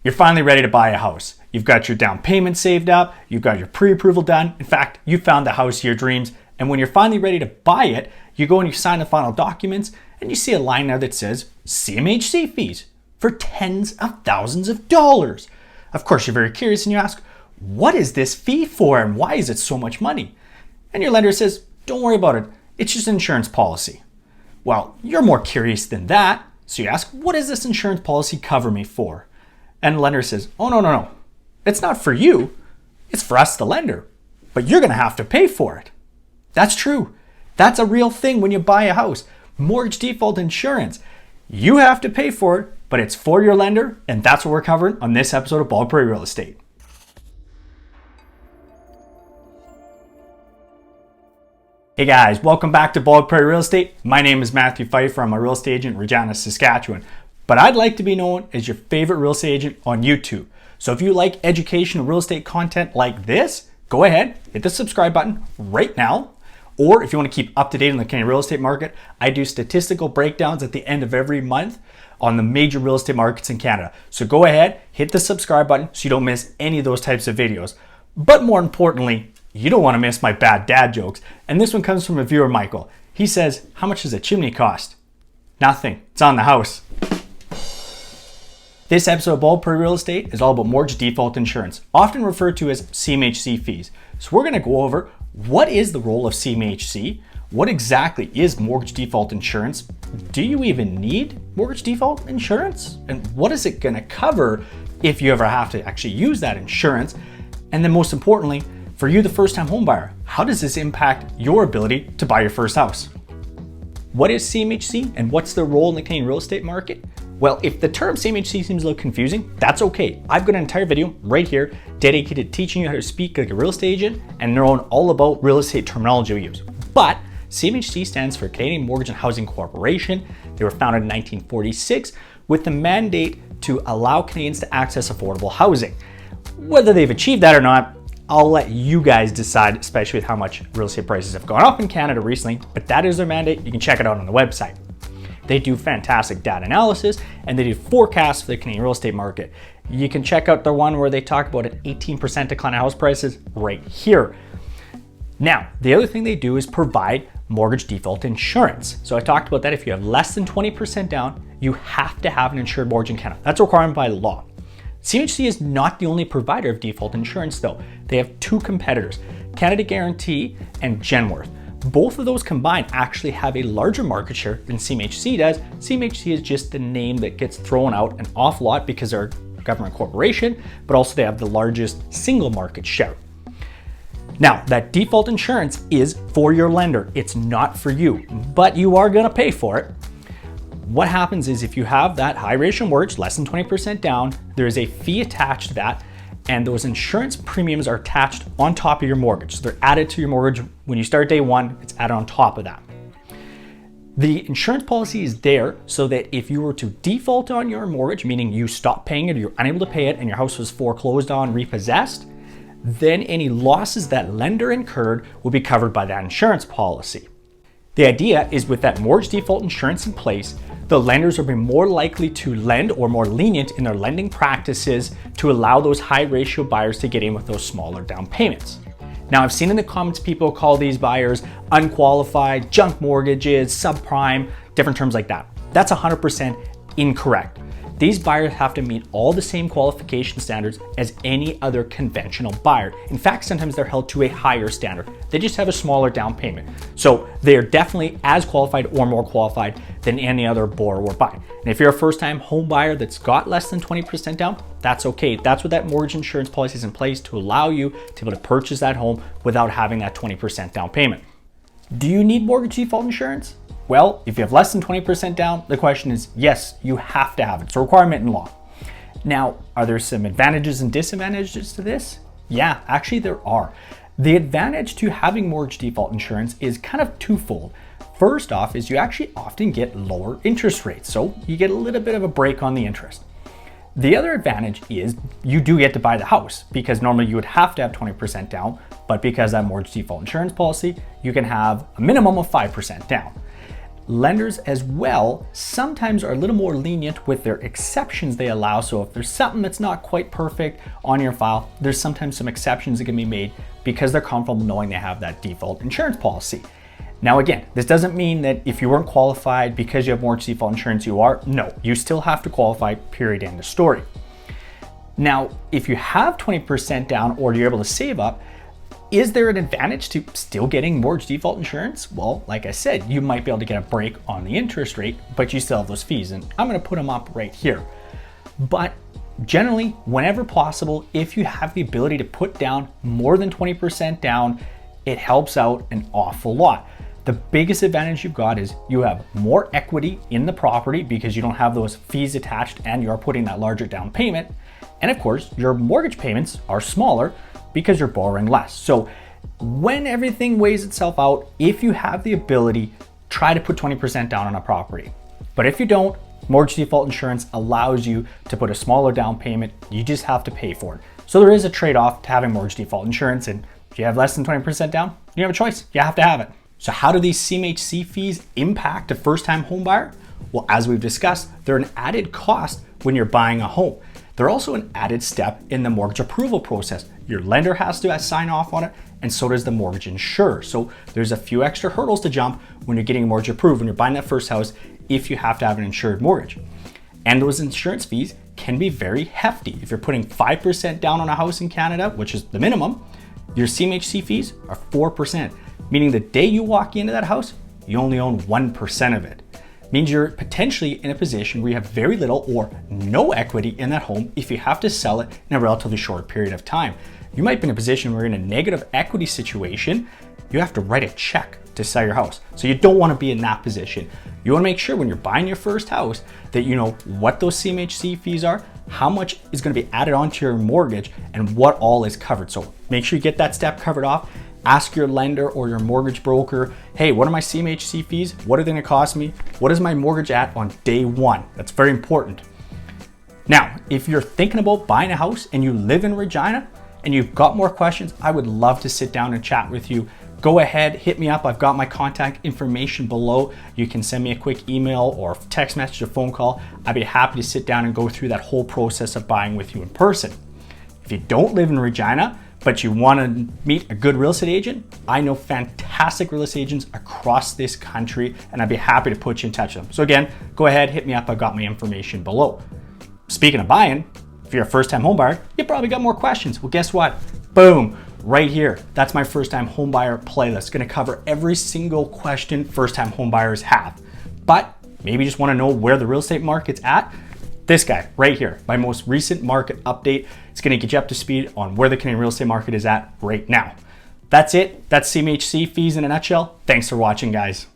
You're finally ready to buy a house. You've got your down payment saved up, you've got your pre-approval done. In fact, you found the house of your dreams. And when you're finally ready to buy it, you go and you sign the final documents and you see a line there that says CMHC fees for tens of thousands of dollars. Of course, you're very curious and you ask, what is this fee for and why is it so much money? And your lender says, don't worry about it. It's just an insurance policy. Well, you're more curious than that. So you ask, what does this insurance policy cover me for? And the lender says, oh, no. It's not for you. It's for us, the lender. But you're going to have to pay for it. That's true. That's a real thing when you buy a house. Mortgage default insurance. You have to pay for it, but it's for your lender. And that's what we're covering on this episode of Bald Prairie Real Estate. Hey guys, welcome back to Bald Prairie Real Estate. My name is Matthew Pfeiffer. I'm a real estate agent in Regina, Saskatchewan. But I'd like to be known as your favorite real estate agent on YouTube. So if you like educational real estate content like this, go ahead, hit the subscribe button right now. Or if you want to keep up to date on the Canadian real estate market, I do statistical breakdowns at the end of every month on the major real estate markets in Canada. So go ahead, hit the subscribe button so you don't miss any of those types of videos. But more importantly, you don't want to miss my bad dad jokes. And this one comes from a viewer, Michael. He says, how much does a chimney cost? Nothing. It's on the house. This episode of Bald Prairie Real Estate is all about mortgage default insurance, often referred to as CMHC fees. So we're going to go over what is the role of CMHC, what exactly is mortgage default insurance, do you even need mortgage default insurance, and what is it going to cover if you ever have to actually use that insurance, and then most importantly, for you, the first-time homebuyer, how does this impact your ability to buy your first house? What is CMHC and what's their role in the Canadian real estate market? Well, if the term CMHC seems a little confusing, that's okay. I've got an entire video right here dedicated to teaching you how to speak like a real estate agent and learn all about real estate terminology we use. But CMHC stands for Canadian Mortgage and Housing Corporation. They were founded in 1946 with the mandate to allow Canadians to access affordable housing. Whether they've achieved that or not, I'll let you guys decide, especially with how much real estate prices have gone up in Canada recently, but that is their mandate. You can check it out on the website. They do fantastic data analysis and they do forecasts for the Canadian real estate market. You can check out the one where they talk about an 18% decline in house prices right here. Now, the other thing they do is provide mortgage default insurance. So I talked about that. If you have less than 20% down, you have to have an insured mortgage in Canada. That's a requirement by law. CMHC is not the only provider of default insurance though. They have two competitors, Canada Guarantee and Genworth. Both of those combined actually have a larger market share than CMHC does. CMHC is just the name that gets thrown out an awful lot because they're a government corporation, but also they have the largest single market share. Now, that default insurance is for your lender. It's not for you, but you are gonna pay for it. What happens is if you have that high ratio mortgage, less than 20% down, there is a fee attached to that, and those insurance premiums are attached on top of your mortgage. So they're added to your mortgage. When you start day one, it's added on top of that. The insurance policy is there so that if you were to default on your mortgage, meaning you stop paying it or you're unable to pay it and your house was foreclosed on, repossessed, then any losses that lender incurred will be covered by that insurance policy. The idea is with that mortgage default insurance in place, the lenders will be more likely to lend or more lenient in their lending practices to allow those high ratio buyers to get in with those smaller down payments. Now, I've seen in the comments people call these buyers unqualified, junk mortgages, subprime, different terms like that. That's 100% incorrect. These buyers have to meet all the same qualification standards as any other conventional buyer. In fact, sometimes they're held to a higher standard. They just have a smaller down payment. So they are definitely as qualified or more qualified than any other borrower buyer. And if you're a first-time home buyer that's got less than 20% down, that's okay. That's what that mortgage insurance policy is in place to allow you to be able to purchase that home without having that 20% down payment. Do you need mortgage default insurance? Well, if you have less than 20% down, the question is yes, you have to have it. It's a requirement in law. Now, are there some advantages and disadvantages to this? Yeah, actually there are. The advantage to having mortgage default insurance is kind of twofold. First off is you actually often get lower interest rates, so you get a little bit of a break on the interest. The other advantage is you do get to buy the house because normally you would have to have 20% down, but because that mortgage default insurance policy, you can have a minimum of 5% down. Lenders as well sometimes are a little more lenient with their exceptions they allow. So if there's something that's not quite perfect on your file, there's sometimes some exceptions that can be made because they're comfortable knowing they have that default insurance policy. Now again, this doesn't mean that if you weren't qualified because you have mortgage default insurance, you are. No, you still have to qualify, period, end of story. Now, if you have 20% down or you're able to save up, is there an advantage to still getting mortgage default insurance? Well, like I said, you might be able to get a break on the interest rate, but you still have those fees, and I'm gonna put them up right here. But generally, whenever possible, if you have the ability to put down more than 20% down, it helps out an awful lot. The biggest advantage you've got is you have more equity in the property because you don't have those fees attached and you're putting that larger down payment. And of course, your mortgage payments are smaller because you're borrowing less. So when everything weighs itself out, if you have the ability, try to put 20% down on a property. But if you don't, mortgage default insurance allows you to put a smaller down payment. You just have to pay for it. So there is a trade-off to having mortgage default insurance, and if you have less than 20% down, you have a choice. You have to have it. So how do these CMHC fees impact a first-time home buyer? Well, as we've discussed, they're an added cost when you're buying a home. They're also an added step in the mortgage approval process. Your lender has to sign off on it, and so does the mortgage insurer. So there's a few extra hurdles to jump when you're getting a mortgage approved, when you're buying that first house, if you have to have an insured mortgage. And those insurance fees can be very hefty. If you're putting 5% down on a house in Canada, which is the minimum, your CMHC fees are 4%, meaning the day you walk into that house, you only own 1% of it. Means you're potentially in a position where you have very little or no equity in that home if you have to sell it in a relatively short period of time. You might be in a position where you're in a negative equity situation, you have to write a check to sell your house. So you don't want to be in that position. You want to make sure when you're buying your first house that you know what those CMHC fees are, how much is going to be added onto your mortgage, and what all is covered. So make sure you get that step covered off. Ask your lender or your mortgage broker, hey, what are my CMHC fees? What are they gonna cost me? What is my mortgage at on day one? That's very important. Now, if you're thinking about buying a house and you live in Regina and you've got more questions, I would love to sit down and chat with you. Go ahead, hit me up. I've got my contact information below. You can send me a quick email or text message or phone call. I'd be happy to sit down and go through that whole process of buying with you in person. If you don't live in Regina, but you want to meet a good real estate agent, I know fantastic real estate agents across this country, and I'd be happy to put you in touch with them. So again, go ahead, hit me up. I've got my information below. Speaking of buying, if you're a first-time home buyer, you probably got more questions. Well, guess what? Boom, right here. That's my first-time home buyer playlist. It's going to cover every single question first-time home buyers have. But maybe you just want to know where the real estate market's at. This guy right here, my most recent market update. It's gonna get you up to speed on where the Canadian real estate market is at right now. That's it. That's CMHC fees in a nutshell. Thanks for watching, guys.